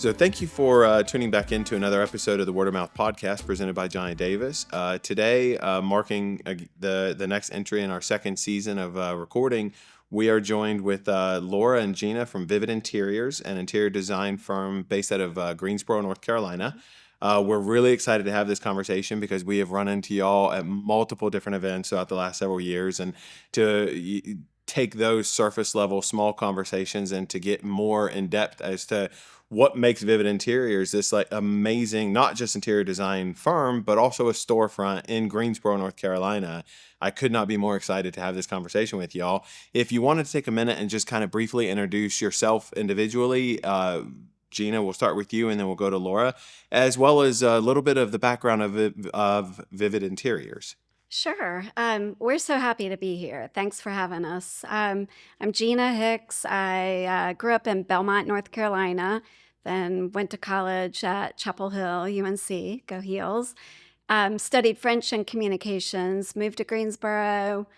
So thank you for tuning back into another episode of the Word of Mouth podcast presented by Johnny Davis. Today, marking the next entry in our second season of recording, we are joined with Laura and Gina from Vivid Interiors, an interior design firm based out of Greensboro, North Carolina. We're really excited to have this conversation because we have run into y'all at multiple different events throughout the last several years, and to take those surface level small conversations and to get more in depth as to what makes Vivid Interiors this like amazing, not just interior design firm, but also a storefront in Greensboro, North Carolina. I could not be more excited to have this conversation with y'all. If you wanted to take a minute and just kind of briefly introduce yourself individually, Gina, we'll start with you and then we'll go to Laura, as well as a little bit of the background of Vivid Interiors. Sure. We're so happy to be here. Thanks for having us. I'm Gina Hicks. I grew up in Belmont, North Carolina, then went to college at Chapel Hill, UNC, go Heels. Studied French and communications, moved to Greensboro,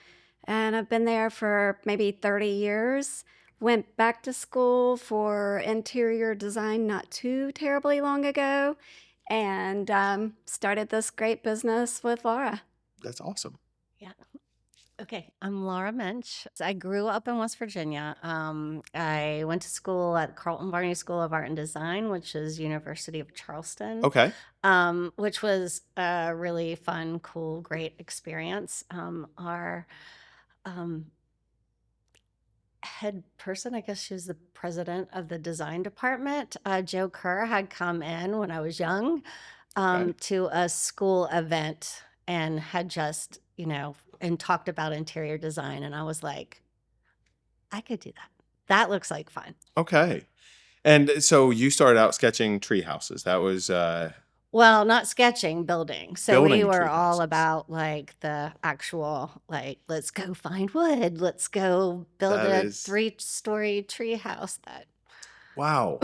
and I've been there for maybe 30 years. Went back to school for interior design not too terribly long ago, and started this great business with Laura. That's awesome. Yeah. Okay, I'm Laura Mensch. I grew up in West Virginia. I went to school at Carlton Barney School of Art and Design, which is University of Charleston, Okay. which was a really fun, cool, great experience. Our head person, I guess she was the president of the design department, Jo Kerr, had come in when I was young to a school event and had just, and talked about interior design. And I was like, I could do that. That looks like fun. Okay. And so you started out sketching tree houses. That was Well, not sketching, building. So Building we were tree all houses. about like the actual, like, let's go find wood. Let's go build That a is- 3-story tree house that. wow.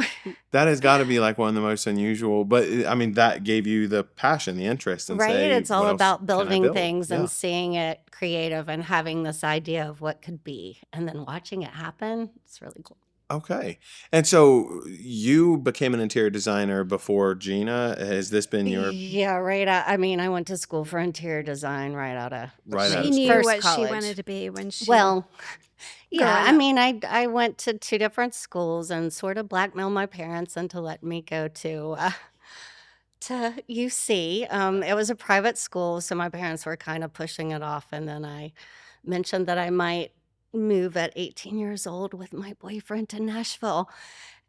That has got to be like one of the most unusual, but I mean, that gave you the passion, the interest, and Right? say, It's all what else about can I building build? things Yeah. and seeing it creative and having this idea of what could be and then watching it happen. It's really cool. Okay. And so you became an interior designer before Gina. Has this been your Yeah, right. I went to school for interior design right out of Right out She of knew school? first what she college. wanted to be when she Well, yeah, growing up. I went to 2 different schools and sort of blackmailed my parents into letting me go to UC. It was a private school, so my parents were kind of pushing it off. And then I mentioned that I might move at 18 years old with my boyfriend to Nashville.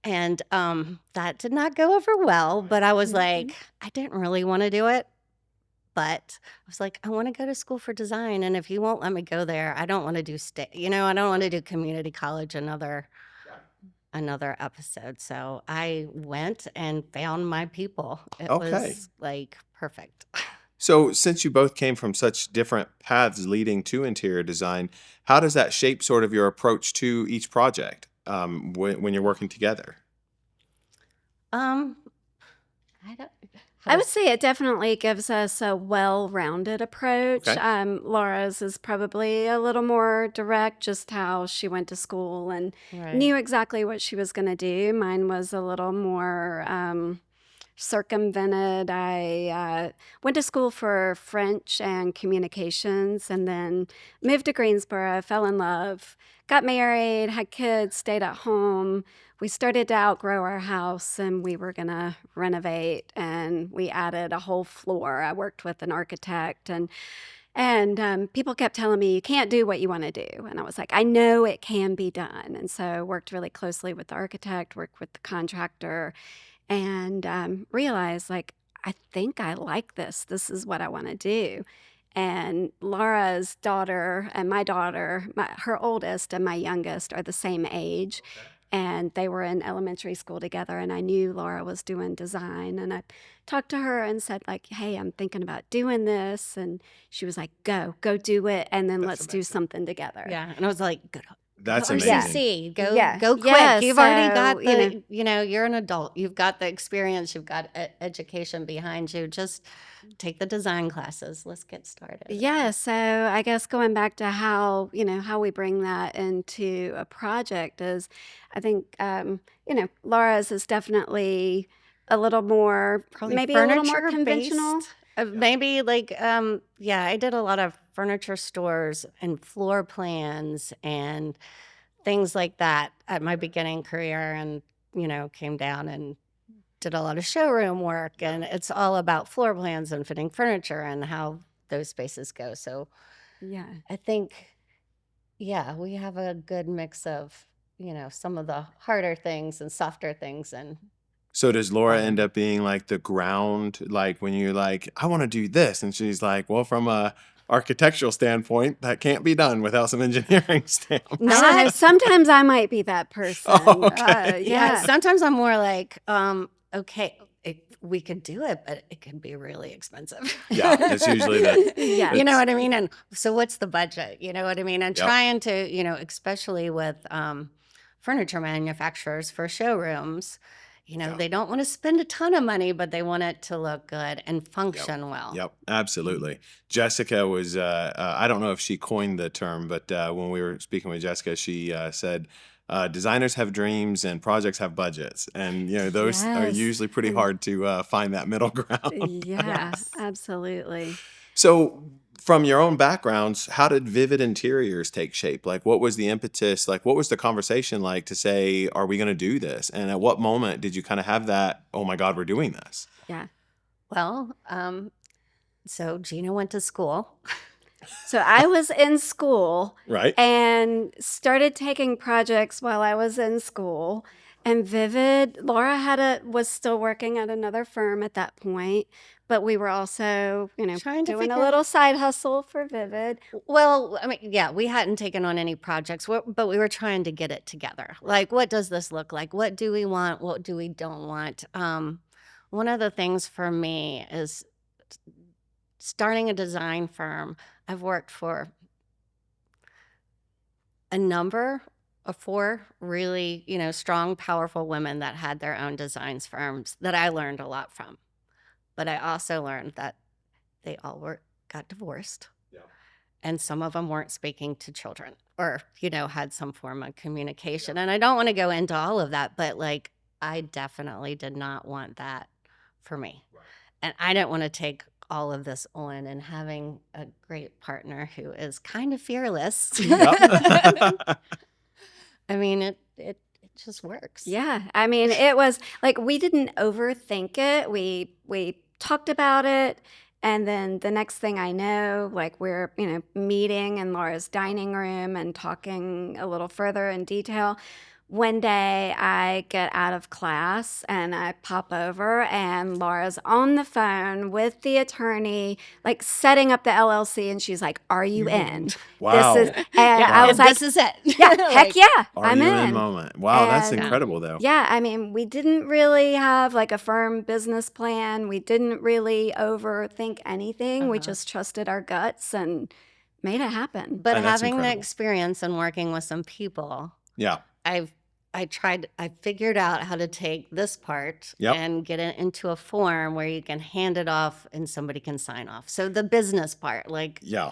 And that did not go over well, but I was like, I didn't really want to do it. But I was like, I want to go to school for design. And if you won't let me go there, I don't want to do I don't want to do community college another episode. So I went and found my people. It Okay. was like perfect. So since you both came from such different paths leading to interior design, how does that shape sort of your approach to each project when you're working together? I don't. I would say it definitely gives us a well-rounded approach. Okay. Laura's is probably a little more direct, just how she went to school and Right. knew exactly what she was going to do. Mine was a little more circumvented. I went to school for French and communications and then moved to Greensboro, fell in love, got married, had kids, stayed at home. We started to outgrow our house and we were going to renovate, and we added a whole floor. I worked with an architect, and people kept telling me, you can't do what you want to do. And I was like, I know it can be done. And so worked really closely with the architect, worked with the contractor, and realized, like, I think I like this. This is what I want to do. And Laura's daughter and my daughter, her oldest and my youngest, are the same age. And they were in elementary school together, and I knew Laura was doing design. And I talked to her and said, like, hey, I'm thinking about doing this. And she was like, go do it, and then That's let's do amazing. something together. Yeah. And I was like, good. That's or amazing. CC. Go Yeah. go quick. Yeah, You've already so, got you know. the, you're an adult. You've got the experience. You've got education behind you. Just take the design classes. Let's get started. Yeah, so I guess going back to how, how we bring that into a project is, I think, Laura's is definitely a little more, Probably maybe a little more furniture conventional. based. Maybe like I did a lot of furniture stores and floor plans and things like that at my beginning career, and came down and did a lot of showroom work, and it's all about floor plans and fitting furniture and how those spaces go. So Yeah. I think, we have a good mix of, some of the harder things and softer things. And So does Laura end up being like the ground, like when you're like, I want to do this, and she's like, well, from a architectural standpoint, that can't be done without some engineering stamp. I don't know. Sometimes I might be that person. Oh, okay. Yeah. sometimes I'm more like, okay, we could do it, but it can be really expensive. Yeah, that's usually the. Yeah. You know what I mean? And so what's the budget? You know what I mean? And Yep. trying to, especially with furniture manufacturers for showrooms, they don't want to spend a ton of money, but they want it to look good and function well. Yep, absolutely. Jessica was, I don't know if she coined the term, but when we were speaking with Jessica, she said, designers have dreams and projects have budgets. And, those are Yes. usually pretty hard to find that middle ground. Yeah, absolutely. So, from your own backgrounds, how did Vivid Interiors take shape? Like, what was the impetus? Like, what was the conversation like to say, are we going to do this? And at what moment did you kind of have that, oh my God, we're doing this? Yeah. Well, so Gina went to school. So I was in school Right. and started taking projects while I was in school. And Vivid, Laura was still working at another firm at that point, but we were also, Trying to doing a figure- little side hustle for Vivid. Well, I mean, we hadn't taken on any projects, but we were trying to get it together. Like, what does this look like? What do we want? What do we don't want? One of the things for me is starting a design firm. I've worked for a number of 4 really, strong, powerful women that had their own designs firms that I learned a lot from. But I also learned that they all got divorced. Yeah. And some of them weren't speaking to children or, had some form of communication. And I don't want to go into all of that, but like, I definitely did not want that for me. Right. And I didn't want to take all of this on, and having a great partner who is kind of fearless. Yep. I mean, it just works. Yeah. I mean, it was like we didn't overthink it. We talked about it. And then the next thing I know, like we're, meeting in Laura's dining room and talking a little further in detail. One day I get out of class and I pop over and Laura's on the phone with the attorney, like setting up the LLC. And she's like, "Are you in?" Wow. And I was like, "This is it." "Yeah, heck yeah, Are I'm you in." moment? Wow, that's And- incredible, though. Yeah, I mean, we didn't really have like a firm business plan. We didn't really overthink anything. We just trusted our guts and made it happen. But Oh, that's having the incredible. experience and working with some people, Yeah. I figured out how to take this part Yep. and get it into a form where you can hand it off and somebody can sign off. So the business part, like, Yeah.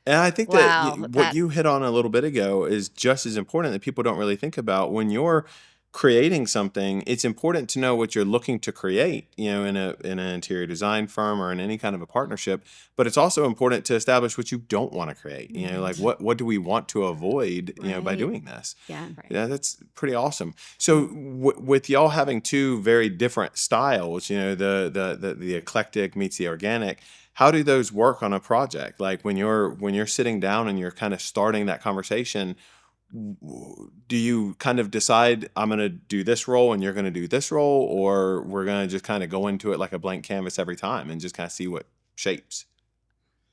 And I think Wow, that what that- you hit on a little bit ago is just as important that people don't really think about. When you're creating something, it's important to know what you're looking to create, in an interior design firm or in any kind of a partnership. But it's also important to establish what you don't want to create. Like what do we want to avoid, by Right. doing this? Yeah. Yeah, that's pretty awesome. So with y'all having 2 very different styles, the eclectic meets the organic, how do those work on a project? Like when you're sitting down and you're kind of starting that conversation, do you kind of decide I'm going to do this role and you're going to do this role, or we're going to just kind of go into it like a blank canvas every time and just kind of see what shapes?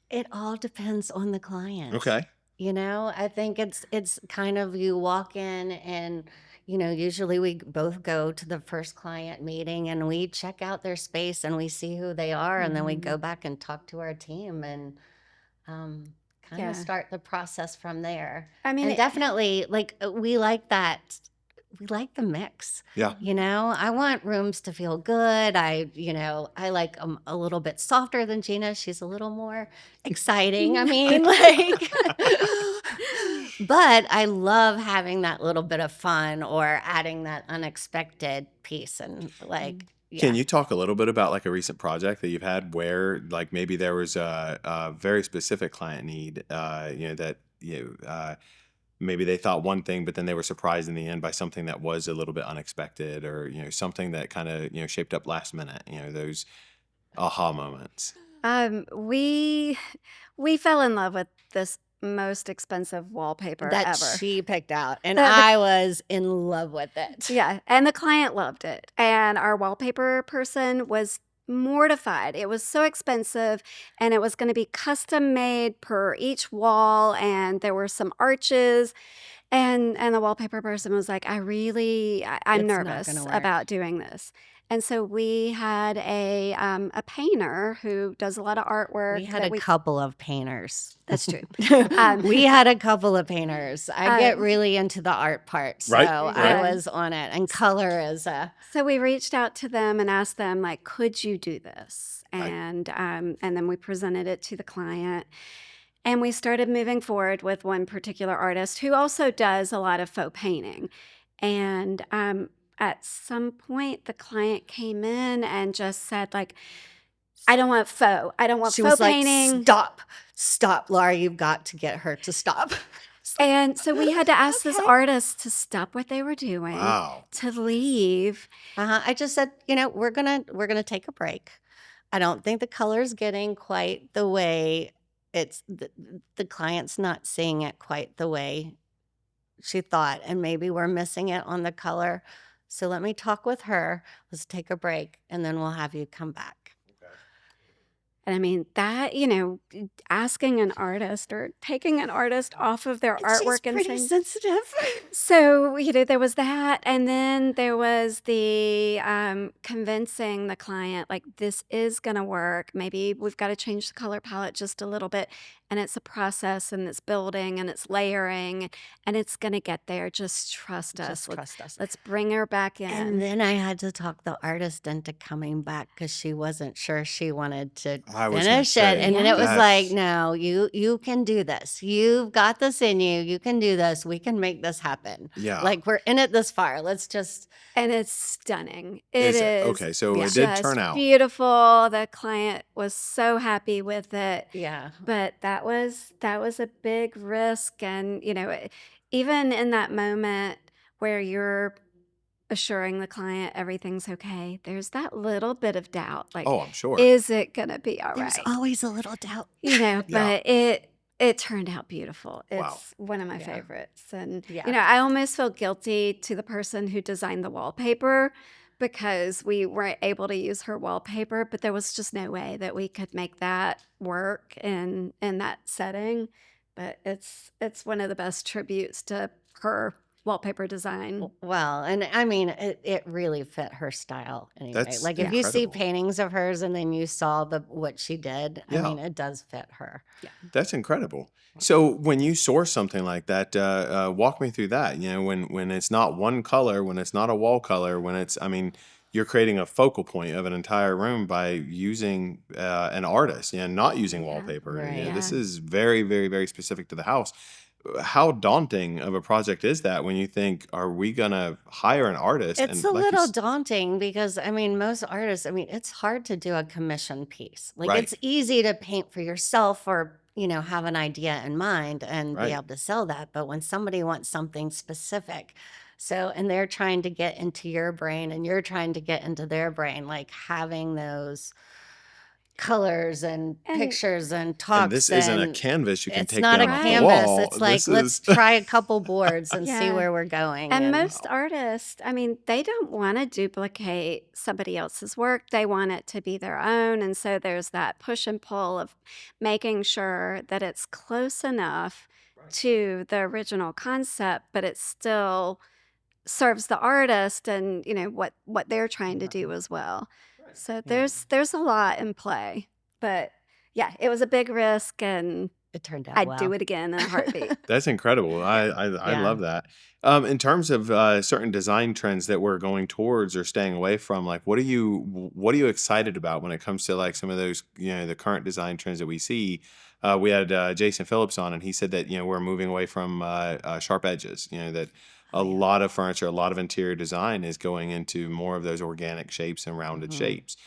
it all depends on the client. Okay. I think it's kind of, you walk in and, usually we both go to the first client meeting and we check out their space and we see who they are. And then we go back and talk to our team and kind kind Yeah. of start the process from there. I mean, And definitely, like, we like that. We like the mix. Yeah. You know, I want rooms to feel good. I like them a little bit softer than Gina. She's a little more exciting. I mean, like, but I love having that little bit of fun or adding that unexpected piece. And like, Can yeah. you talk a little bit about like a recent project that you've had where like maybe there was a very specific client need, that maybe they thought one thing, but then they were surprised in the end by something that was a little bit unexpected, or something that kind of shaped up last minute. Those aha moments. we fell in love with this most expensive wallpaper That ever. she picked out, and The- I was in love with it. Yeah, and the client loved it. And our wallpaper person was mortified. It was so expensive, and it was going to be custom made per each wall, and there were some arches. And the wallpaper person was like, I'm It's not nervous gonna work. about doing this. And so we had a painter who does a lot of artwork. We had a couple of painters. That's true. We had a couple of painters. I get really into the art part, so Right, I right. was on it. And color is So we reached out to them and asked them, like, could you do this? Right. And then we presented it to the client. And we started moving forward with one particular artist who also does a lot of faux painting. And at some point, the client came in and just said, like, I don't want faux. I don't want she faux was like, painting. stop, Laura, you've got to get her to stop. And so we had to ask this Okay. artist to stop what they were doing, Wow. to leave. I just said, we're gonna take a break. I don't think the color's getting quite the way it's the client's not seeing it quite the way she thought, and maybe we're missing it on the color. So let me talk with her. Let's take a break, and then we'll have you come back. And I mean, that, asking an artist or taking an artist off of their artwork and pretty saying, sensitive. so, there was that. And then there was the convincing the client, like, this is going to work. Maybe we've got to change the color palette just a little bit. And it's a process, and it's building, and it's layering, and it's going to get there. Just trust us. Just trust us. Let's bring her back in. And then I had to talk the artist into coming back because she wasn't sure she wanted to I was gonna finish it. say, And then it was like, that's- no, you can do this. You've got this in you. You can do this. We can make this happen. Yeah. Like, we're in it this far. Let's just. And it's stunning. It Is it? is. Okay, so it did just turn out. beautiful. The client was so happy with it. Yeah. But that was a big risk. And, even in that moment where you're assuring the client everything's okay, there's that little bit of doubt. Like, Oh, I'm sure. is it going to be all There's right? always a little doubt. Yeah. But it turned out beautiful. It's Wow. one of my Yeah. favorites. And, Yeah. I almost feel guilty to the person who designed the wallpaper because we weren't able to use her wallpaper, but there was just no way that we could make that work in that setting. But it's one of the best tributes to her wallpaper design. Well, and I mean, it really fit her style anyway. That's Like, if you see incredible. paintings of hers and then you saw what she did, I Yeah. mean, it does fit her. That's incredible. So when you source something like that, walk me through that. When it's not one color, when it's not a wall color, when it's, you're creating a focal point of an entire room by using an artist and not using wallpaper. Right. This is very, very, very specific to the house. How daunting of a project is that when you think, are we going to hire an artist? It's a little daunting because, most artists, it's hard to do a commission piece. Like, Right. it's easy to paint for yourself or, have an idea in mind and Right. be able to sell that. But when somebody wants something specific, and they're trying to get into your brain and you're trying to get into their brain, like having those colors and pictures and talks. And this isn't a and canvas you can it's take not down a off canvas. the wall. It's like, This let's is- try a couple boards and see Yeah. where we're going. And most artists, they don't want to duplicate somebody else's work. They want it to be their own. And so there's that push and pull of making sure that it's close enough to the original concept, but it still serves the artist and, what they're trying to do as well. So there's a lot in play. But yeah, it was a big risk, and it turned out I'd do well. it again in a heartbeat. That's incredible. I Yeah. love that. In terms of certain design trends that we're going towards or staying away from, like what are you excited about when it comes to like some of those, the current design trends that we see? We had Jason Phillips on, and he said that we're moving away from sharp edges. That a Oh, yeah. lot of furniture, a lot of interior design is going into more of those organic shapes and rounded hmm shapes.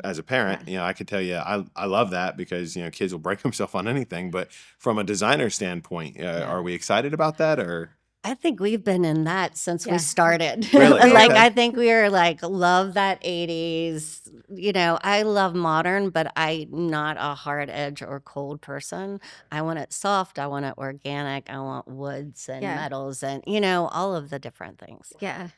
As a parent, Yeah. I could tell you I love that because kids will break themselves on anything. But from a designer standpoint, Yeah. are we excited about that or I think we've been in that since we Yeah. started. really? Like, Okay. I think we are like, love that 80s. I love modern, but I'm not a hard edge or cold person. I want it soft. I want it organic. I want woods and Yeah. metals and, all of the different things. Yeah.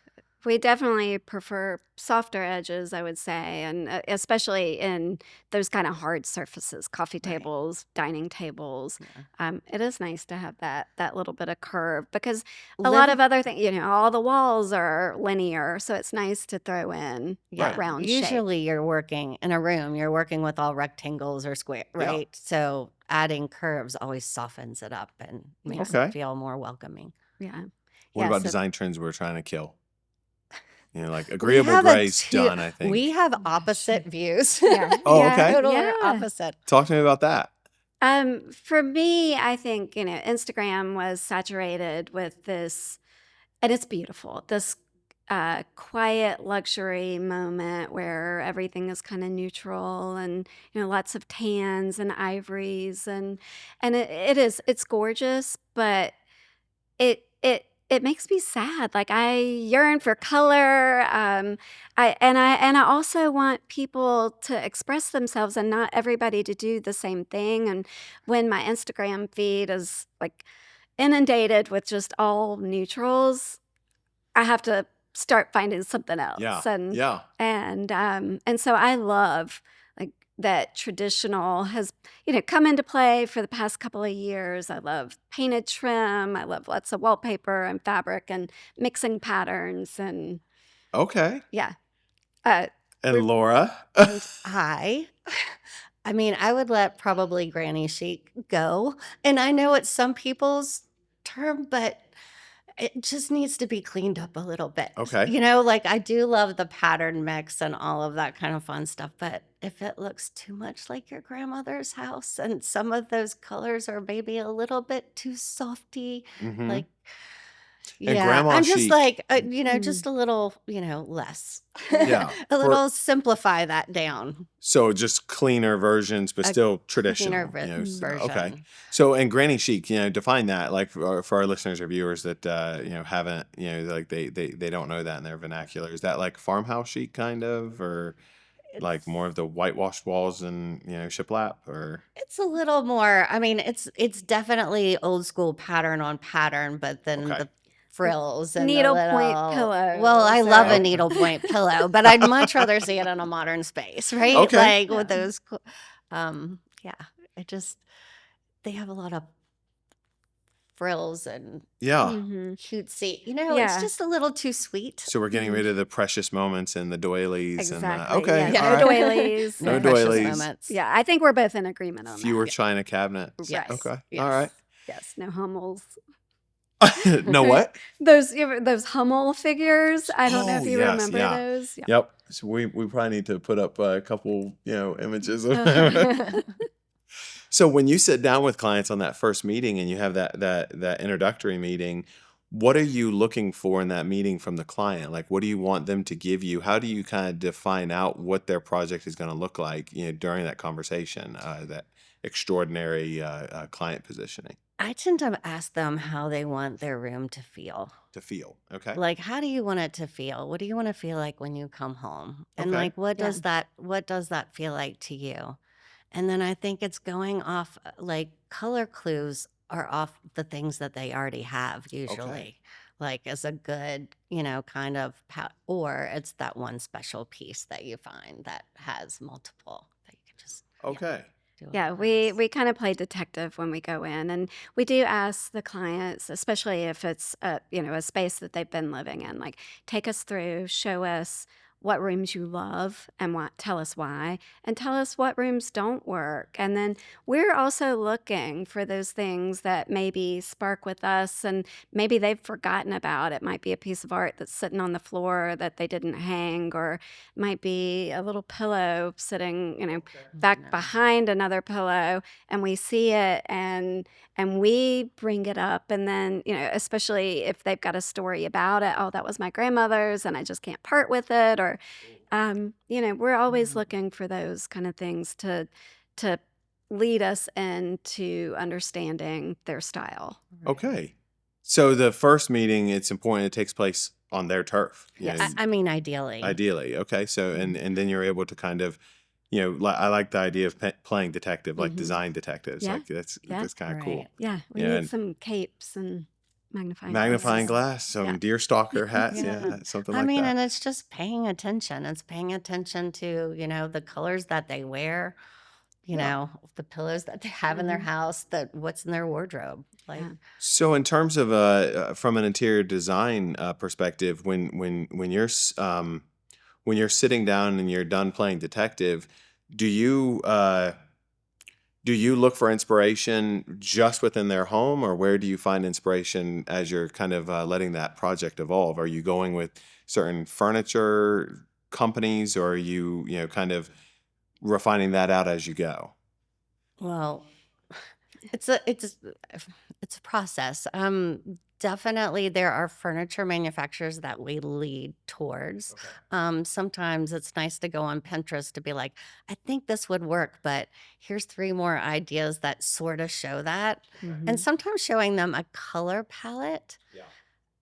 We definitely prefer softer edges, I would say, and especially in those kind of hard surfaces, coffee Right. tables, dining tables. Yeah. It is nice to have that little bit of curve because a lot Liv- of other things, all the walls are linear, so it's nice to throw in yeah. round shape. Usually you're working in a room, you're working with all rectangles or square, Yeah. right? So adding curves always softens it up and makes Okay. it feel more welcoming. Yeah. What Yeah, about so design trends we're trying to kill? Like We agreeable have a grace done, I think. we have opposite views. yeah, Oh, yeah, okay. Totally yeah. opposite. Talk to me about that. For me, I think, Instagram was saturated with this, and it's beautiful, this quiet luxury moment where everything is kind of neutral and, lots of tans and ivories and it's gorgeous, but it makes me sad. Like I yearn for color. I also want people to express themselves and not everybody to do the same thing. And when my Instagram feed is like inundated with just all neutrals, I have to start finding something else. Yeah. And Yeah. and so I love like that traditional has come into play for the past couple of years. I love painted trim. I love lots of wallpaper and fabric and mixing patterns and Okay. yeah. Uh, And we're Laura? And I mean, I would let probably granny chic go. And I know it's some people's term, but it just needs to be cleaned up a little bit. Okay. Like I do love the pattern mix and all of that kind of fun stuff, but if it looks too much like your grandmother's house and some of those colors are maybe a little bit too softy, Mm-hmm. like And yeah, grandma I'm just chic. like, mm, just a little, less. Yeah. A little simplify that down. So just cleaner versions, but A still cleaner traditional. Okay. version. So and granny chic, define that like for our listeners or viewers that haven't like they don't know that in their vernacular. Is that like farmhouse chic kind of, or like It's more of the whitewashed walls and shiplap, or it's a little more. I mean, it's definitely old school pattern on pattern, but then okay. the frills and the needlepoint little. Well, I pillows love a or Okay. needlepoint pillow, but I'd much rather see it in a modern space, right? Okay. Like with yeah. those. Yeah. It just they have a lot of frills and Yeah. hmm cutesy. It's Yeah, just a little too sweet. So we're getting mhm, rid of the precious moments and the doilies and exactly. okay, Yeah, all no right. doilies No No and precious doilies. moments. yeah, I think we're both in agreement on that. Fewer Yeah. china cabinets. Right. Yes. Okay. Yes. All right. Yes, no Hummels. No what? Those Hummel figures. I don't know Oh if you yes, remember yeah. those. Yeah. Yep. So we probably need to put up a couple, images of them. So when you sit down with clients on that first meeting and you have that introductory meeting, what are you looking for in that meeting from the client? Like, what do you want them to give you? How do you kind of define out what their project is going to look like, during that conversation, that extraordinary client positioning I tend to ask them how they want their room to feel. to feel? Okay. Like, how do you want it to feel? What do you want to feel like when you come home? And Okay. like, what Yeah. does that feel like to you? And then I think it's going off like color clues are off the things that they already have Okay. usually. Like as a good, kind of or it's that one special piece that you find that has multiple that you can just Okay. do it Yeah, once. we kind of play detective when we go in, and we do ask the clients, especially if it's a space that they've been living in, like take us through, show us what rooms you love and tell us why, and tell us what rooms don't work. And then we're also looking for those things that maybe spark with us and maybe they've forgotten about. It might be a piece of art that's sitting on the floor that they didn't hang, or it might be a little pillow sitting, back No. behind another pillow, and we see it and we bring it up. And then, especially if they've got a story about it, oh, that was my grandmother's and I just can't part with it. Or, we're always looking for those kind of things to lead us into understanding their style. Right. Okay. So the first meeting, it's important it takes place on their turf. Yes. I mean, ideally. Ideally. Okay. So, and then you're able to kind of, I like the idea of playing detective, like Mhm. design detectives. Yeah. Like that's Yeah. kind of cool. Right. Yeah, we Yeah, need and some capes and magnifying magnifying glasses. glass, some Yeah. deerstalker hats, Yeah. something I like mean, that. and it's just paying attention. It's paying attention to, the colors that they wear, Yeah. the pillows that they have in their Mhm. house, what's in their wardrobe. Like, Yeah. So, in terms of from an interior design perspective, when you're sitting down and you're done playing detective, do you look for inspiration just within their home, or where do you find inspiration as you're kind of letting that project evolve? Are you going with certain furniture companies, or are you kind of refining that out as you go? well, it's a process. Definitely there are furniture manufacturers that we lead towards. Sometimes it's nice to go on Pinterest to be like, I think this would work, but here's 3 more ideas that sort of show that. And Mhm. sometimes showing them a color palette Yeah.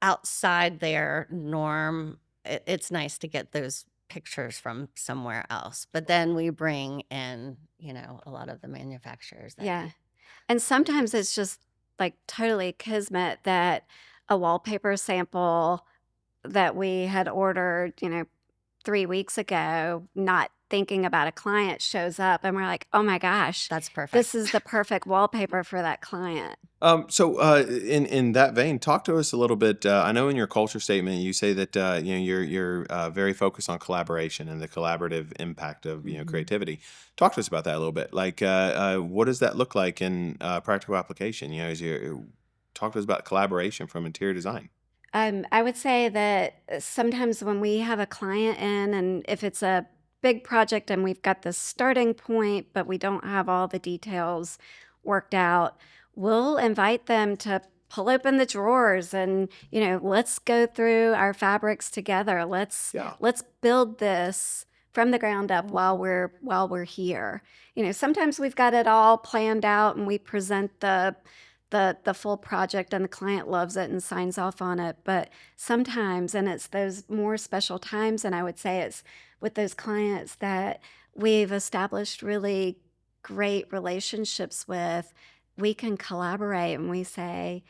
outside their norm, it's nice to get those pictures from somewhere else. But then we bring in, a lot of the manufacturers that Yeah. And sometimes it's just like totally kismet that a wallpaper sample that we had ordered, 3 weeks ago, not thinking about a client, shows up and we're like, "Oh my gosh, that's perfect. this is the perfect wallpaper for that client." So, in that vein, talk to us a little bit. I know in your culture statement you say that you're very focused on collaboration and the collaborative impact of Mhm. creativity. Talk to us about that a little bit. Like, what does that look like in practical application? As you talk to us about collaboration from interior design. I would say that sometimes when we have a client in, and if it's a big project and we've got the starting point, but we don't have all the details worked out, we'll invite them to pull open the drawers and, let's go through our fabrics together. Yeah. Let's build this from the ground up while we're here. Sometimes we've got it all planned out and we present the full project and the client loves it and signs off on it. But sometimes, and it's those more special times, and I would say it's with those clients that we've established really great relationships with, we can collaborate and we say,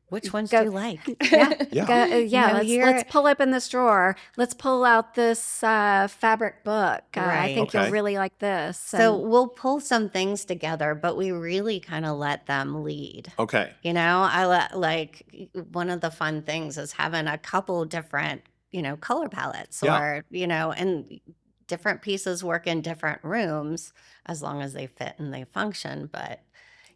Which ones do go, you like? yeah, Yeah. let's Here, pull open this drawer. Let's pull out this fabric book. I right. think you'll Okay. really like this. So And we'll pull some things together, but we really kind of let them lead. Okay. I like one of the fun things is having a couple different, color palettes Yeah. or, and different pieces work in different rooms as long as they fit and they function. But,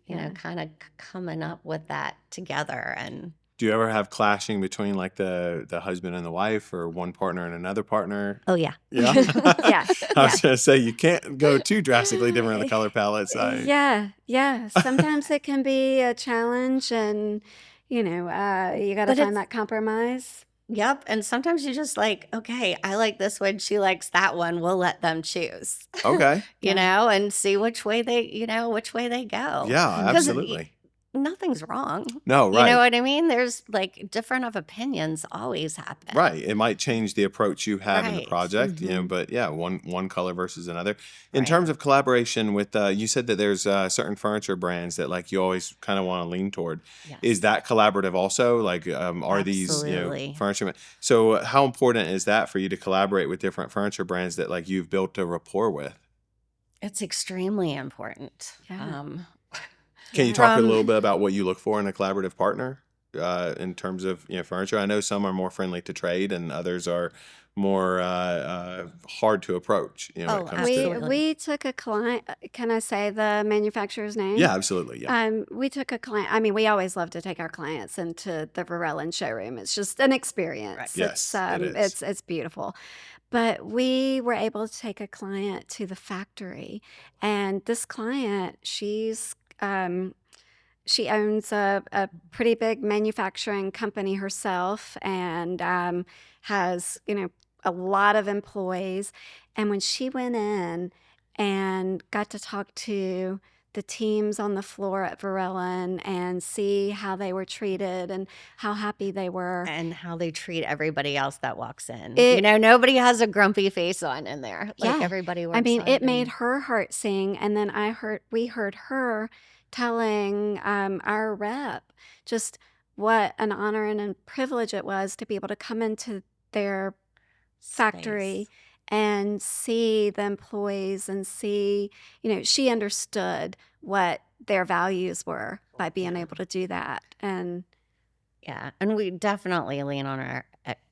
Yeah. kind of coming up with that together. And Do you ever have clashing between like the husband and the wife, or one partner and another partner? oh, yeah. Yeah. Yeah, I was yeah. gonna say you can't go too drastically different on the color palettes. Yeah. Sometimes it can be a challenge, and you got to But find it's, that compromise. yep. And sometimes you just like, okay, I like this one. She likes that one. We'll let them choose. Okay. Yeah. And see which way they go. Yeah, Because absolutely. nothing's wrong. No, You know right. what I mean? There's like different of opinions always happen. Right. It might change the approach you have in the Right. project, Hmm. but yeah, one color versus another. In Right. terms of collaboration with, you said that there's certain furniture brands that like you always kind of want to lean toward. Is Yes. that collaborative also? Like, are these Absolutely. furniture? So, how important is that for you to collaborate with different furniture brands that like you've built a rapport with? It's extremely important. Yeah. Can you Yeah. talk a From little bit about what you look for in a collaborative partner? in terms of furniture? I know some are more friendly to trade, and others are more hard to approach. When it Oh, comes to absolutely. We took a client. Can I say the manufacturer's name? yeah, absolutely, yeah, We took a client. I mean, we always love to take our clients into the Varela showroom. It's just an experience. Right. yes, it is. It's beautiful. But we were able to take a client to the factory, and this client, she owns a pretty big manufacturing company herself, and has a lot of employees. And when she went in and got to talk to the teams on the floor at Varela and see how they were treated and how happy they were, And how they treat everybody else that walks in. it Nobody has a grumpy face on in there. Like, yeah, everybody I works mean, it hard made and her heart sing. And then we heard her telling our rep just what an honor and a privilege it was to be able to come into their factory space. and see the employees and see, she understood what their values were by being able to do that. And Yeah, and we definitely lean on our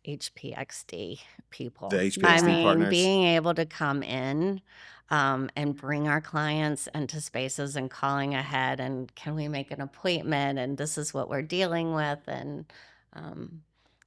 HPXD The people. I HPXD yeah, mean, partners. being able to come in and bring our clients into spaces and calling ahead and can we make an appointment and this is what we're dealing with and um,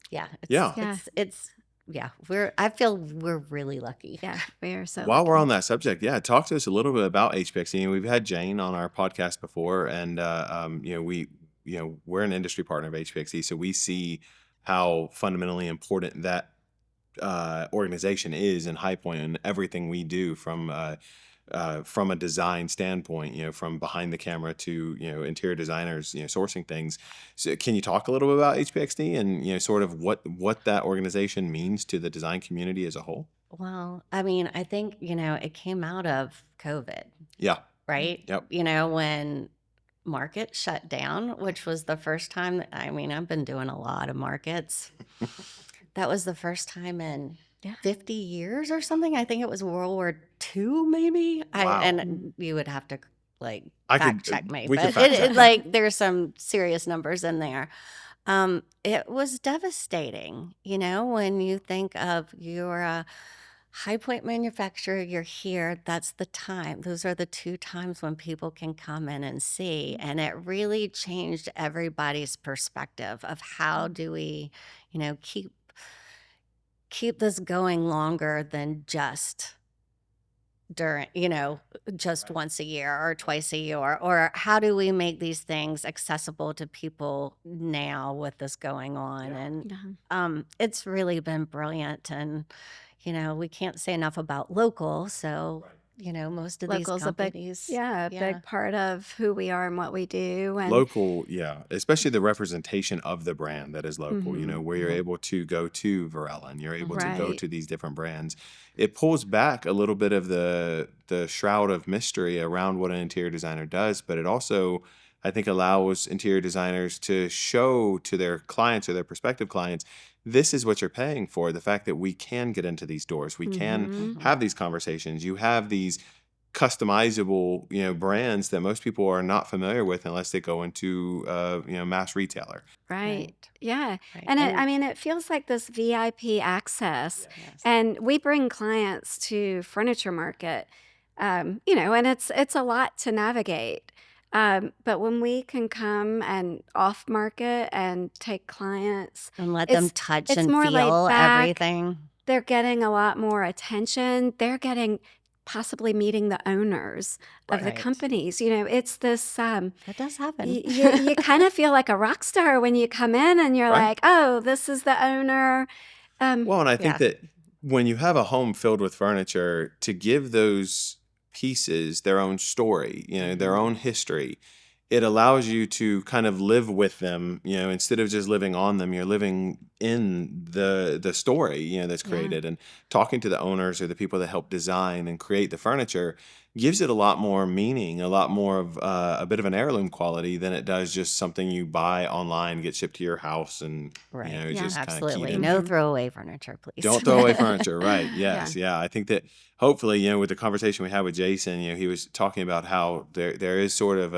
yeah, Yeah. it's yeah, I feel we're really lucky. yeah, we are so While we're lucky. on that subject, yeah, talk to us a little bit about HPXC. We've had Jane on our podcast before, and we're an industry partner of HPXC, so we see how fundamentally important that organization is in High Point and everything we do from a design standpoint, from behind the camera to interior designers, sourcing things. So, can you talk a little bit about HPXD and sort of what that organization means to the design community as a whole? Well, I mean, I think, it came out of COVID, Yeah. right? Yep. When market shut down, which was the first time I mean, I've been doing a lot of markets. That was the first time in Yeah. 50 years or something. I think it was World War II, maybe. Wow. And you would have to I fact could- check me, we can but fact check you. like there's some serious numbers in there. It was devastating, when you think of you're a High Point manufacturer, you're here, that's the time. Those are the two times when people can come in and see. And it really changed everybody's perspective of how do we, keep this going longer than just during, just once a year or twice a year, or how do we make these things accessible to people now with this going on? And Yeah. it's really been brilliant. And, we can't say enough about local. So, most of these Local's a companies, big part of who we are and what we do. And Local, yeah, especially the representation of the brand that is local, Mhm. where you're able to go to Varela and you're able to go Right. to these different brands. It pulls back a little bit of the shroud of mystery around what an interior designer does, but it also, I think, allows interior designers to show to their clients or their prospective clients, this is what you're paying for. The fact that we can get into these doors, we can Mhm. have these conversations. You have these customizable, brands that most people are not familiar with unless they go into, mass retailer. Right. right, Yeah. right. And I mean, it feels like this VIP access. yes. And we bring clients to Furniture Market, and it's a lot to navigate. But when we can come and off market and take clients, And let them it's touch it's and more laid feel back. everything. They're getting a lot more attention. They're getting possibly meeting the owners of the Right. companies. It's this That does happen. you kind of feel like a rock star when you come in and you're Right. like, oh, this is the owner. Well, and I think Yeah. that when you have a home filled with furniture, to give those pieces their own story, their own history, it allows you to kind of live with them, instead of just living on them, you're living in the story, that's Yeah. created. And talking to the owners or the people that help design and create the furniture gives it a lot more meaning, a lot more of a bit of an heirloom quality than it does just something you buy online, get shipped to your house, and Right. it's Yeah. just kind of Absolutely. keyed in. No Mhm. throwaway furniture, please. Don't throw away furniture, right? Yes, yeah. I think that hopefully, with the conversation we had with Jason, he was talking about how there is sort of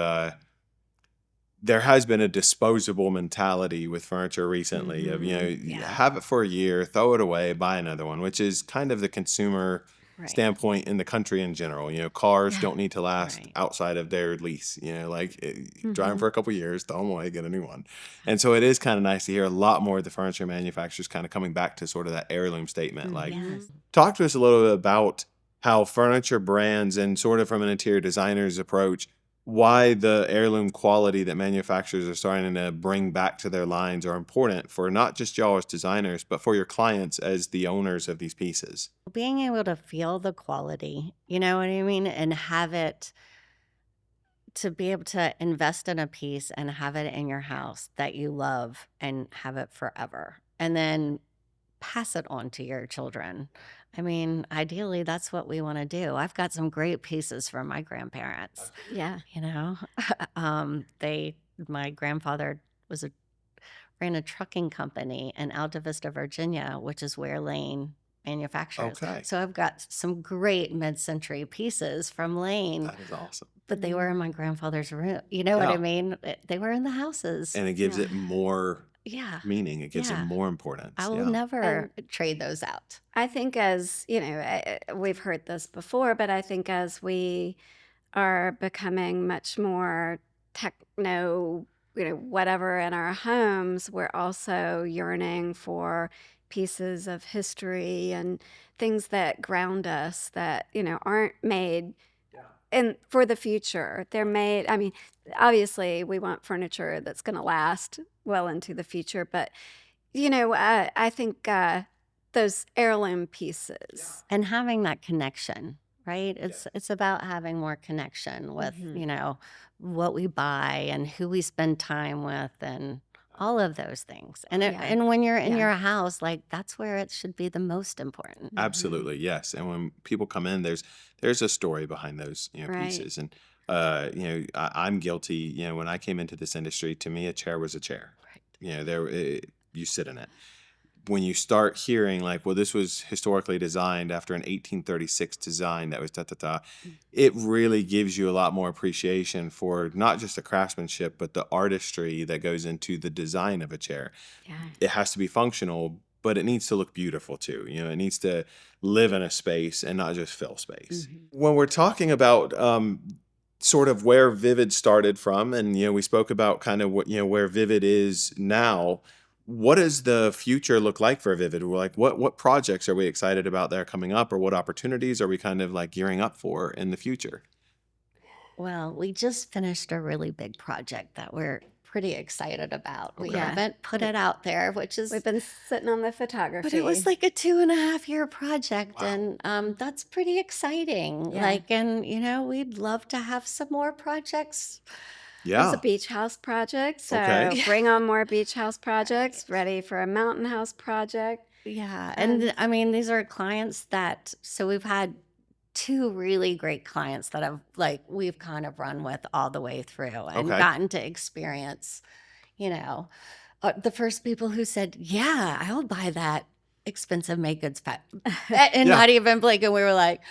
there has been a disposable mentality with furniture recently of, Yeah. have it for a year, throw it away, buy another one, which is kind of the consumer Right. standpoint in the country in general. Cars Yeah. don't need to last Right. outside of their lease, drive them Mhm. for a couple years, throw them away, get a new one. And so it is kind of nice to hear a lot more of the furniture manufacturers kind of coming back to sort of that heirloom statement. Like, Yes. talk to us a little bit about how furniture brands and sort of from an interior designer's approach, why the heirloom quality that manufacturers are starting to bring back to their lines are important for not just y'all as designers, but for your clients as the owners of these pieces. Being able to feel the quality, you know what I mean? And have it to be able to invest in a piece and have it in your house that you love and have it forever. And then pass it on to your children. I mean, ideally, that's what we want to do. I've got some great pieces from my grandparents. Yeah. You know, my grandfather ran a trucking company in Alta Vista, Virginia, which is where Lane manufactures. Okay. So I've got some great mid-century pieces from Lane, That is awesome. but they were in my grandfather's room. You know what Yeah. I mean? They were in the houses. And it gives Yeah. it more Yeah. meaning. It gives it Yeah. more importance. I will Yeah. never trade those out. I think as, we've heard this before, but I think as we are becoming much more techno, whatever in our homes, we're also yearning for pieces of history and things that ground us that, aren't made and for the future. They're made, I mean, obviously we want furniture that's going to last well into the future, but I think those heirloom pieces. And having that connection, right? It's about having more connection with, Mhm. what we buy and who we spend time with and all of those things. And Yeah. and when you're in Yeah. your house, like that's where it should be the most important. Absolutely, yes. And when people come in, there's a story behind those Right. pieces. And I'm guilty. When I came into this industry, to me, a chair was a chair. Right. You sit in it. When you start hearing like, well, this was historically designed after an 1836 design that was da da da, it really gives you a lot more appreciation for not just the craftsmanship, but the artistry that goes into the design of a chair. Yeah. It has to be functional, but it needs to look beautiful too. It needs to live in a space and not just fill space. When we're talking about sort of where Vivid started from, and we spoke about kind of what where Vivid is now. What does the future look like for Vivid? We're like, what projects are we excited about that are coming up, or what opportunities are we kind of like gearing up for in the future? Well, we just finished a really big project that we're pretty excited about. We Okay. haven't put it out there, which is We've been sitting on the photography. but it was like a 2.5-year project, Wow. and that's pretty exciting. Yeah. Like, and we'd love to have some more projects. There's Yeah. a beach house project, so Okay. bring on more beach house projects. Ready for a mountain house project. Yeah, Um, and I mean, these are clients so we've had two really great clients that we've kind of run with all the way through and Okay. gotten to experience, the first people who said, "Yeah, I'll buy that expensive make goods pet," and Yeah. not even blink, and we were like,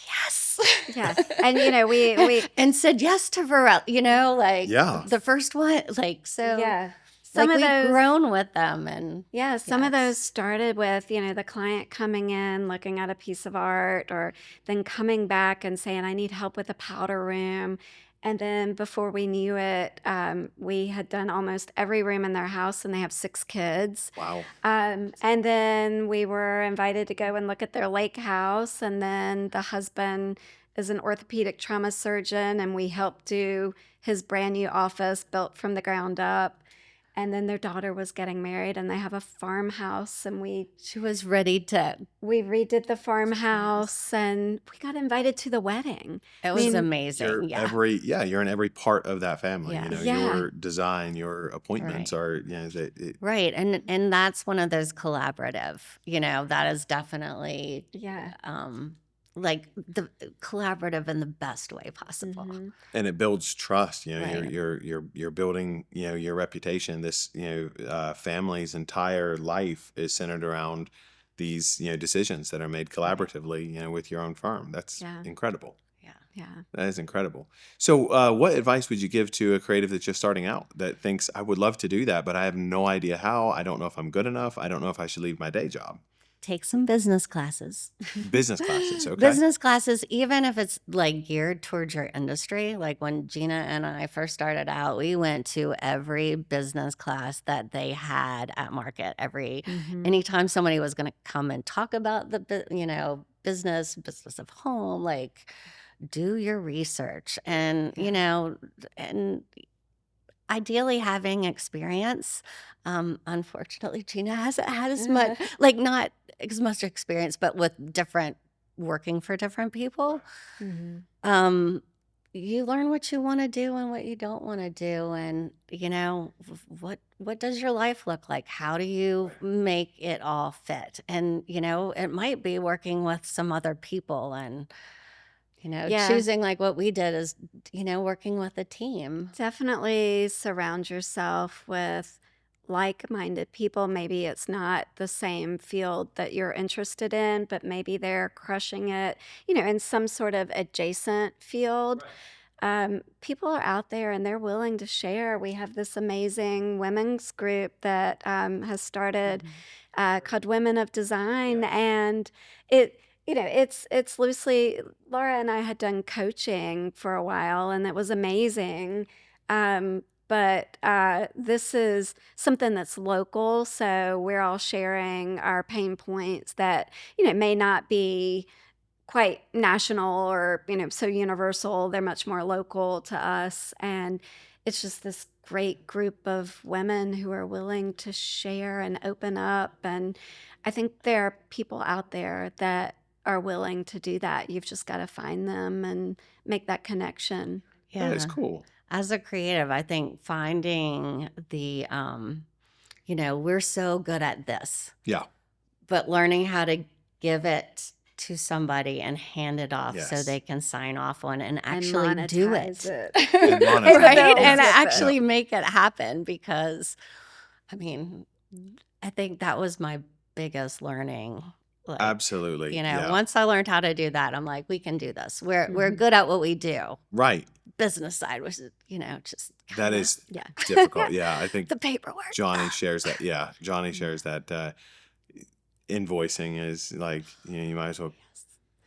"Yes." Yeah, and we and said yes to Varel, Yeah. the first one, so yeah. Some like of we've those grown with them, and Yeah, some of those yes. started with, the client coming in, looking at a piece of art, or then coming back and saying, I need help with a powder room. And then before we knew it, we had done almost every room in their house, and they have 6 kids. Wow. And then we were invited to go and look at their lake house. And then the husband is an orthopedic trauma surgeon, and we helped do his brand new office built from the ground up. And then their daughter was getting married, and they have a farmhouse, and She was ready to. we redid the farmhouse, and we got invited to the wedding. It was mean, amazing. Yeah. You're in every part of that family. Yeah. Yeah. Your design, your appointments Right. are, Right. And that's one of those collaborative, that is definitely Yeah. like the collaborative in the best way possible. Mhm. and it builds trust. Right. You're building, your reputation. This, family's entire life is centered around these, decisions that are made collaboratively, with your own firm. That's Yeah. incredible. Yeah. Yeah. That is incredible. So, what advice would you give to a creative that's just starting out that thinks, I would love to do that, but I have no idea how? I don't know if I'm good enough. I don't know if I should leave my day job. Take some business classes. Business classes, okay. Business classes, even if it's like geared towards your industry. Like when Gina and I first started out, we went to every business class that they had at market. Anytime somebody was going to come and talk about the business of home, like do your research and and ideally having experience. Unfortunately, Gina hasn't had as much, like not as much experience, but with working for different people. You learn what you want to do and what you don't want to do, and what does your life look like? How do you make it all fit? And it might be working with some other people and choosing like what we did is working with a team. Definitely surround yourself with like-minded people. Maybe it's not the same field that you're interested in, but maybe they're crushing it, in some sort of adjacent field. People are out there and they're willing to share. We have this amazing women's group that has started called Women of Design, and it's loosely. Laura and I had done coaching for a while, and it was amazing. But this is something that's local, so we're all sharing our pain points that may not be quite national or so universal. They're much more local to us, and it's just this great group of women who are willing to share and open up. And I think there are people out there that are willing to do that. You've just got to find them and make that connection. That is cool. As a creative, I think finding the we're so good at this, Yeah. but learning how to give it to somebody and hand it off so Yes. they can sign off on it and actually do it. And monetize Right? it. And Yeah. actually make it happen, because I think that was my biggest learning. Like, Absolutely. Yeah. once I learned how to do that, I'm like, we can do this. We're good at what we do. Right. Business side was, just That kinda- is difficult. Yeah. I think the paperwork. Johnny shares that. Yeah. Johnny shares that invoicing is like, you might as well,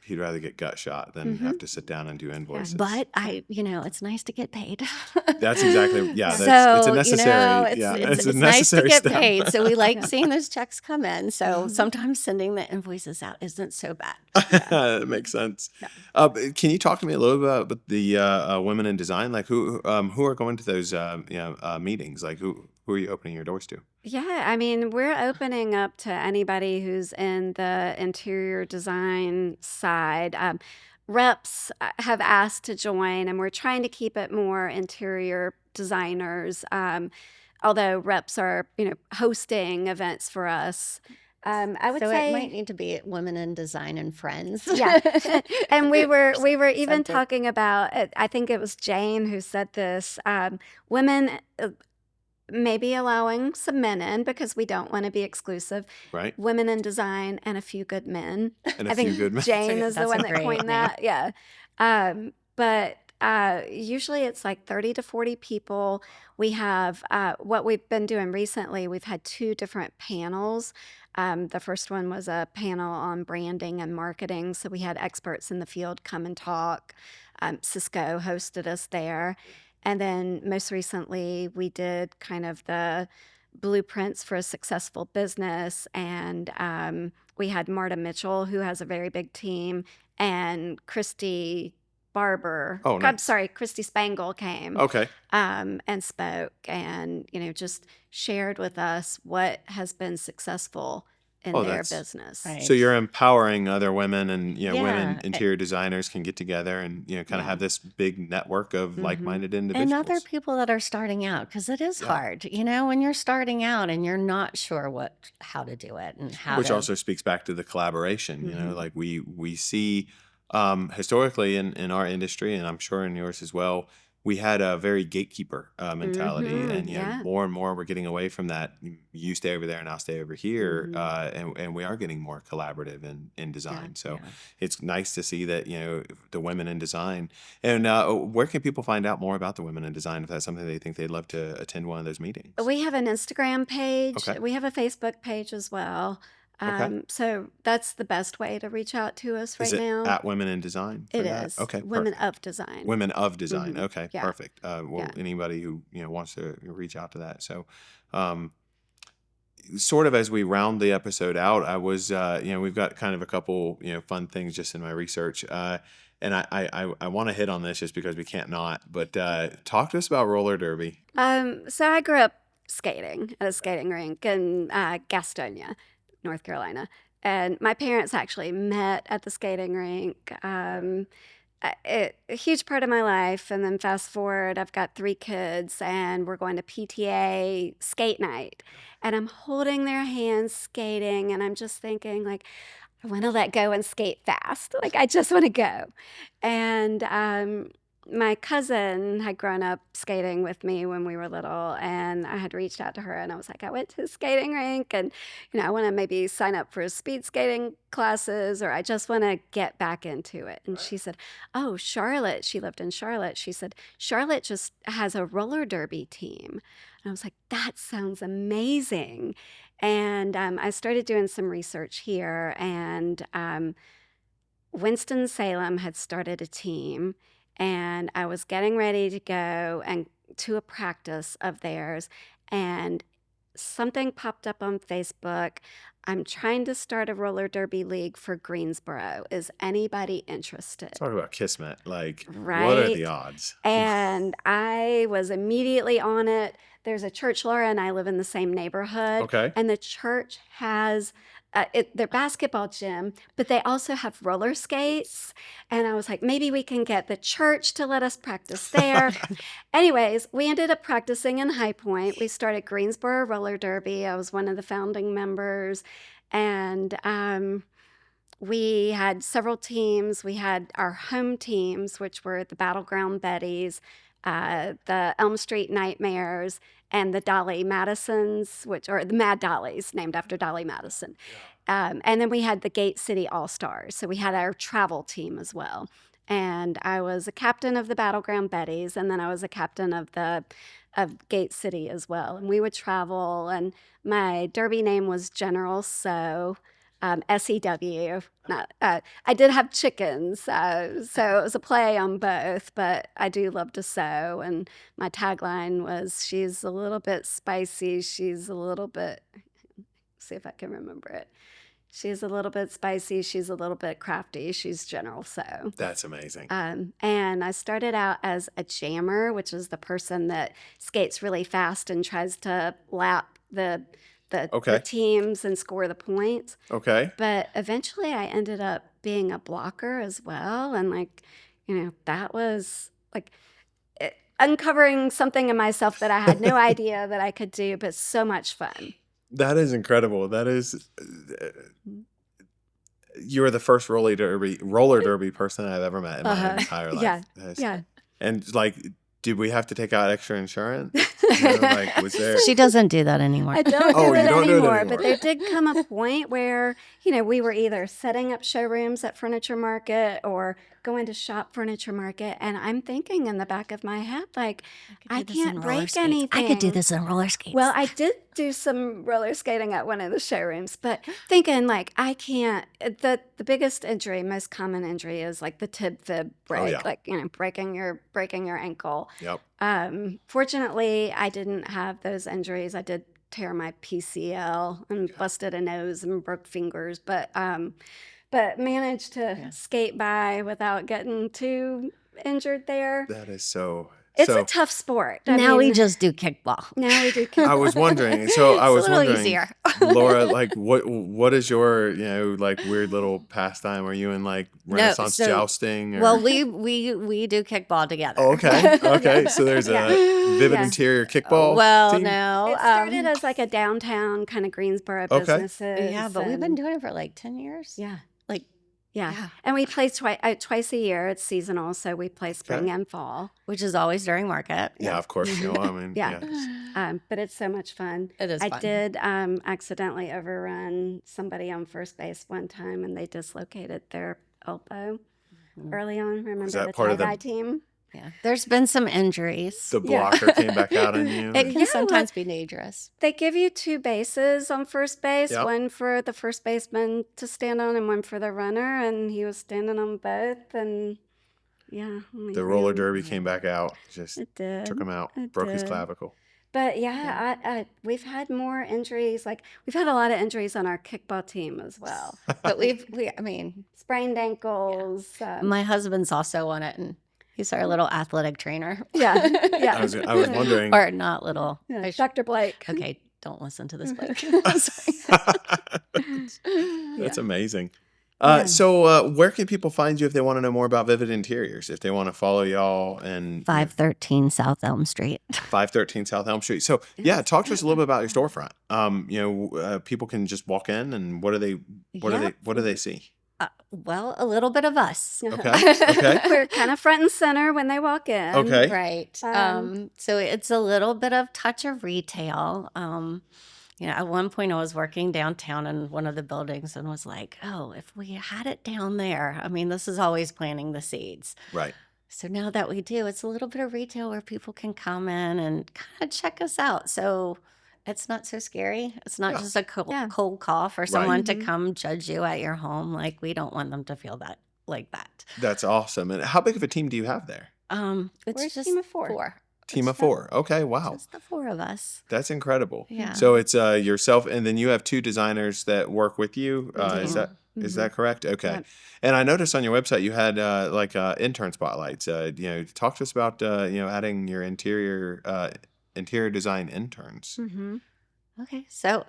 he'd rather get gut shot than have to sit down and do invoices. But it's nice to get paid. That's exactly, yeah. It's So, a necessary, it's a nice to necessary get step. paid. So we like seeing those checks come in. So sometimes sending the invoices out isn't so bad. That makes sense. Can you talk to me a little bit about the Women in Design? Like who are going to those meetings? Like who are you opening your doors to? Yeah, we're opening up to anybody who's in the interior design side. Reps have asked to join, and we're trying to keep it more interior designers. Although reps are, hosting events for us. I would So say it might need to be Women in Design and Friends. Yeah. And we were even Something. talking about, I think it was Jane who said this, women maybe allowing some men in because we don't want to be exclusive. Right. Women in design and a few good men. And a I think few good men. Jane is the That's a one that great coined name. that. Yeah. But usually it's like 30 to 40 people. We have what we've been doing recently, we've had 2 different panels. The first one was a panel on branding and marketing. So we had experts in the field come and talk. Cisco hosted us there. And then most recently, we did kind of the blueprints for a successful business. And we had Marta Mitchell, who has a very big team, and Christy Barber. Oh, I'm nice. sorry, Christy Spangle came Okay. and spoke and, just shared with us what has been successful in Oh, their that's- business. Right. So you're empowering other women, and women Yeah. interior designers can get together and kind of Yeah. have this big network of Mhm. like-minded And individuals. other people that are starting out, because it is Yeah. hard, when you're starting out and you're not sure how to do it and how Which to. also speaks back to the collaboration. Mhm. Like we see historically in our industry, and I'm sure in yours as well, we had a very gatekeeper mentality, and Yeah. more and more we're getting away from that. You stay over there, and I'll stay over here, and we are getting more collaborative in design. So Yeah. it's nice to see that the women in design. And where can people find out more about the women in design if that's something they think they'd love to attend one of those meetings? We have an Instagram page. Okay. We have a Facebook page as well. Okay. So that's the best way to reach out to us Is right it now. at Women in Design for It that? is Okay, Women perfect. of Design. Women of Design. Okay, Yeah. perfect. Well, Yeah. anybody who wants to reach out to that. So, sort of as we round the episode out, I was we've got kind of a couple fun things just in my research, and I want to hit on this just because we can't not. But talk to us about roller derby. So I grew up skating at a skating rink in Gastonia, North Carolina. And my parents actually met at the skating rink. A huge part of my life. And then fast forward, I've got 3 kids, and we're going to PTA skate night. And I'm holding their hands skating, and I'm just thinking, like, I want to let go and skate fast. Like, I just want to go. And my cousin had grown up skating with me when we were little, and I had reached out to her, and I was like, I went to the skating rink, and I want to maybe sign up for speed skating classes, or I just want to get back into it. And she said, oh, Charlotte, she lived in Charlotte. She said, Charlotte just has a roller derby team. And I was like, that sounds amazing. And I started doing some research here, and Winston-Salem had started a team, and I was getting ready to go and to a practice of theirs, and something popped up on Facebook. I'm trying to start a roller derby league for Greensboro. Is anybody interested? Talk about kismet. Like, what are Right? the odds? And I was immediately on it. There's a church, Laura and I live in the same neighborhood, Okay. and the church has their basketball gym, but they also have roller skates. And I was like, maybe we can get the church to let us practice there. Anyways, we ended up practicing in High Point. We started Greensboro Roller Derby. I was one of the founding members. And we had several teams. We had our home teams, which were the Battleground Betties, the Elm Street Nightmares, and the Dolly Madisons, which are the Mad Dollies, named after Dolly Madison. And then we had the Gate City All-Stars. So we had our travel team as well. And I was a captain of the Battleground Betties, and then I was a captain of Gate City as well. And we would travel, and my derby name was General So. SEW. I did have chickens, so it was a play on both, but I do love to sew. And my tagline was, she's a little bit spicy, she's a little bit, see if I can remember it. She's a little bit spicy, she's a little bit crafty, she's General So. That's amazing. And I started out as a jammer, which is the person that skates really fast and tries to lap the teams and score the points. Okay. But eventually I ended up being a blocker as well. And that was uncovering something in myself that I had no idea that I could do, but so much fun. That is incredible. That is, you are the first roller derby person I've ever met in my entire life. Yeah. And did we have to take out extra insurance? Was there? She doesn't do that anymore. I don't Oh, do you it don't do it anymore, anymore. but there did come a point where, we were either setting up showrooms at Furniture Market or going to shop Furniture Market, and I'm thinking in the back of my head, I can't break anything. I could do this in roller skates. Well, I did do some roller skating at one of the showrooms, but thinking I can't. The biggest injury, most common injury, is the tib fib break, breaking your ankle. Yep. Fortunately, I didn't have those injuries. I did tear my PCL and busted a nose and broke fingers, but managed to skate by without getting too injured there. That is so. It's a tough sport. Now we just do kickball. Now we do kickball. I was wondering. So I was It's a little wondering, easier. Laura, what is your weird little pastime? Are you in Renaissance jousting? Or? Well, we do kickball together. Oh, okay. Okay. So there's a Vivid Interior kickball. Well, team? no. It started as a downtown kind of Greensboro businesses. Yeah, but we've been doing it for 10 years. Yeah. Yeah. Yeah. And we play twice a year. It's seasonal, so we play spring Okay. and fall. Which is always during market. Yeah, of course. I mean, Yeah. yeah. But it's so much fun. It is I fun. did accidentally overrun somebody on first base one time, and they dislocated their elbow early on. Remember that the part of the- tie-dye team? Yeah. There's been some injuries. The Yeah. blocker came back out on you. It can Yeah, sometimes be dangerous. They give you 2 bases on first base, Yep. one for the first baseman to stand on and one for the runner, and he was standing on both, and yeah. The roller derby came back out. Just It did. took him out. It Broke his did. clavicle. But yeah, we've had more injuries. Like we've had a lot of injuries on our kickball team as well. But I mean, Sprained ankles. my husband's also on it, and he's our little athletic trainer. Yeah, yeah. I was wondering. Or not little. Yeah, I sh- Dr. Blake. okay, don't listen to this, Blake. That's amazing. Yeah. So where can people find you if they want to know more about Vivid Interiors? If they want to follow y'all and 513 South Elm Street. 513 South Elm Street. So yeah, talk to us a little bit about your storefront. People can just walk in and what do they see? Well, a little bit of us. Okay. Okay. We're kind of front and center when they walk in. Okay. Right. Um, So it's a little bit of touch of retail. At one point I was working downtown in one of the buildings and was like, oh, if we had it down there, I mean, this is always planting the seeds. Right. So now that we do, it's a little bit of retail where people can come in and kind of check us out. So it's not so scary. It's not Yeah. just a cold, Yeah. cold call for someone to Mhm. come judge you at your home. Like, we don't want them to feel that like that. That's awesome. And how big of a team do you have there? It's We're a just team of 4. Team of 4. Okay. Wow. Just the 4 of us. That's incredible. Yeah. So it's yourself, and then you have 2 designers that work with you. We Is do. that is that correct? Okay. Yep. And I noticed on your website you had intern spotlights. Talk to us about adding your interior design interns. Mm-hmm. Okay, so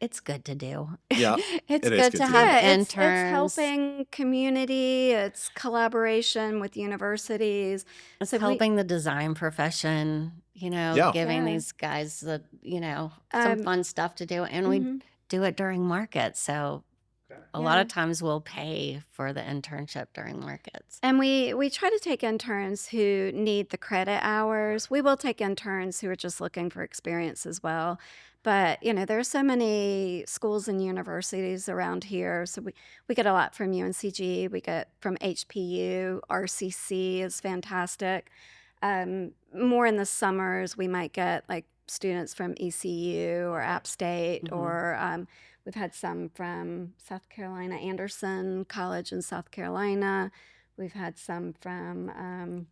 it's good to do. Yeah, It's it is good good to to have do. It's interns. helping community. It's collaboration with universities. It's So we- helping the design profession. Yeah. Giving Yeah. these guys some Um, fun stuff to do, and we Mhm. do it during markets. So a lot of times we'll pay for the internship during markets. And we try to take interns who need the credit hours. We will take interns who are just looking for experience as well. But, there are so many schools and universities around here. So we get a lot from UNCG. We get from HPU. RCC is fantastic. More in the summers, we might get like students from ECU or App State, Mhm. or we've had some from South Carolina, Anderson College in South Carolina. We've had some from,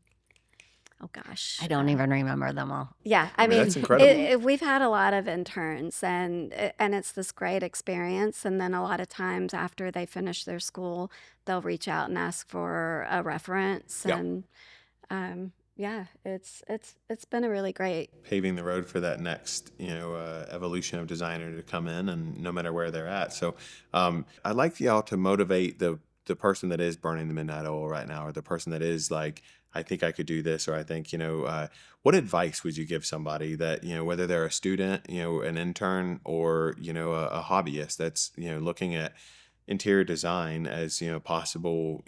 oh gosh. I don't even remember them all. Yeah, I mean, That's incredible. we've had a lot of interns, and it's this great experience. And then a lot of times after they finish their school, they'll reach out and ask for a reference. Yeah. And yeah, it's been a really great. Paving the road for that next, evolution of designer to come in, and no matter where they're at. So, I'd like y'all to motivate the person that is burning the midnight oil right now, or the person that is like, I think I could do this, or I think, what advice would you give somebody that, whether they're a student, an intern, or, a hobbyist that's, looking at interior design as, possible,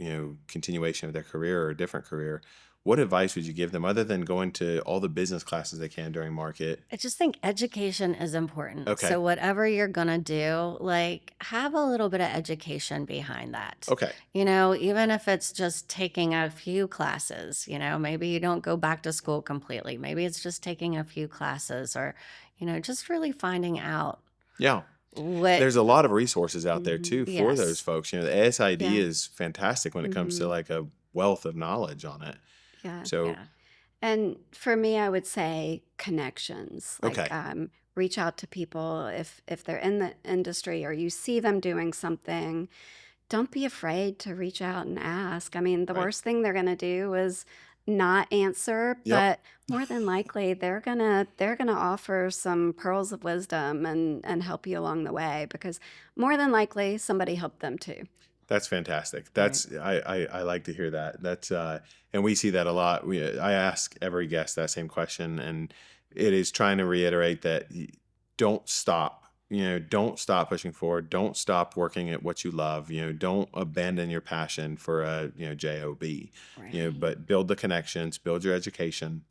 continuation of their career or a different career? What advice would you give them other than going to all the business classes they can during market? I just think education is important. Okay. So whatever you're going to do, have a little bit of education behind that. Okay. Even if it's just taking a few classes, maybe you don't go back to school completely. Maybe it's just taking a few classes, or, just really finding out Yeah. what. There's a lot of resources out there too for Yes. those folks. The ASID Yeah. is fantastic when it comes to like a wealth of knowledge on it. Yeah. So Yeah. And for me, I would say connections. Like, Okay. reach out to people if they're in the industry or you see them doing something. Don't be afraid to reach out and ask. I mean, the Right. worst thing they're going to do is not answer, Yep. but more than likely they're gonna offer some pearls of wisdom and help you along the way, because more than likely somebody helped them too. That's fantastic. That's I like to hear that. That's and we see that a lot. I ask every guest that same question, and it is trying to reiterate that don't stop, don't stop pushing forward. Don't stop working at what you love. Don't abandon your passion for a, job. Right. But build the connections, build your education.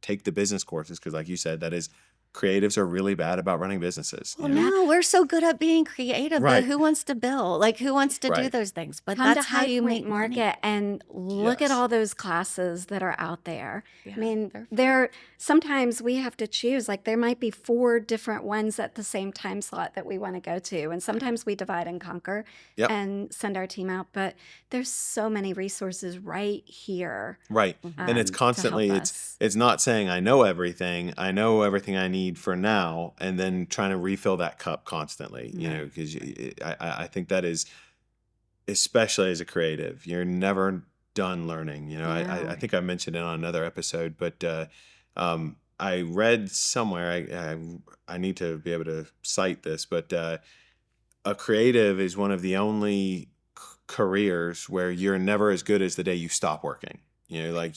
Take the business courses because, like you said, creatives are really bad about running businesses. Well, no, we're so good at being creative, Right. but who wants to build? Like, who wants to do Right. those things? But Come to that's how High you Point make money. Market and look at Yes. all those classes that are out there. Yeah, I mean, they're sometimes we have to choose. Like there might be 4 different ones at the same time slot that we want to go to, and sometimes we divide and conquer Yep. and send our team out. But there's so many resources right here. Right. And it's to constantly, help it's us. it's not saying I know everything. I know everything I need for now, and then trying to refill that cup constantly, because I think that is, especially as a creative, you're never done learning. I No. think I mentioned it on another episode, but I read somewhere, I need to be able to cite this, but a creative is one of the only careers where you're never as good as the day you stop working. Like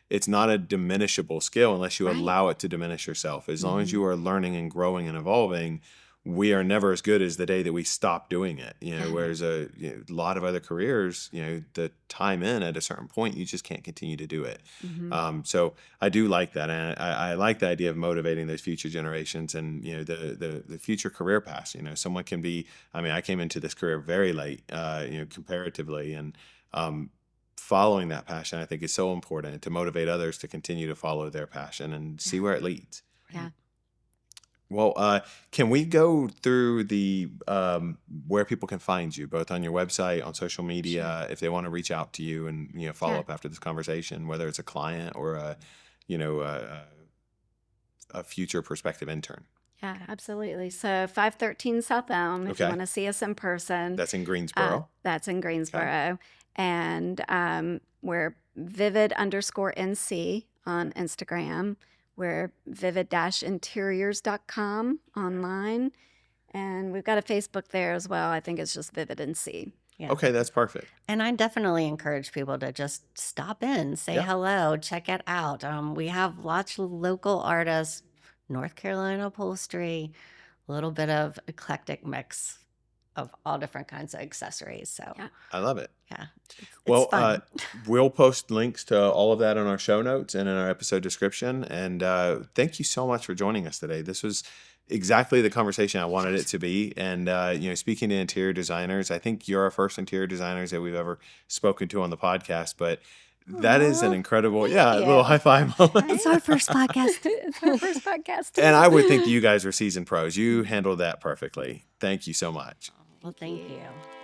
it's not a diminishable skill unless you Right. allow it to diminish yourself. As long as Mhm. you are learning and growing and evolving, we are never as good as the day that we stop doing it. Whereas a lot of other careers, the time in at a certain point, you just can't continue to do it. Mhm. So I do like that, and I like the idea of motivating those future generations and the future career paths. Someone can be. I mean, I came into this career very late, comparatively, and following that passion, I think, is so important to motivate others to continue to follow their passion and see where it leads. Yeah. Well, can we go through the where people can find you, both on your website, on social media, if they want to reach out to you and follow Yeah. up after this conversation, whether it's a client or a future prospective intern? Yeah, absolutely. So 513 South Elm, if you Okay. want to see us in person. That's in Greensboro. That's in Greensboro. And we're vivid_NC on Instagram. We're vivid-interiors.com online. And we've got a Facebook there as well. I think it's just Vivid NC. Yeah. Okay, that's perfect. And I definitely encourage people to just stop in, say hello, check it out. We have lots of local artists, North Carolina upholstery, a little bit of eclectic mix of all different kinds of accessories. So Yeah. I love it. yeah, it's Well, fun. we'll post links to all of that in our show notes and in our episode description. And thank you so much for joining us today. This was exactly the conversation I wanted it to be. And, speaking to interior designers, I think you're our first interior designers that we've ever spoken to on the podcast. But that is an Aw, incredible, thank a little you. high five moment. It's our first podcast. It's our first podcast. And I would think you guys are seasoned pros. You handled that perfectly. Thank you so much. Well, thank you.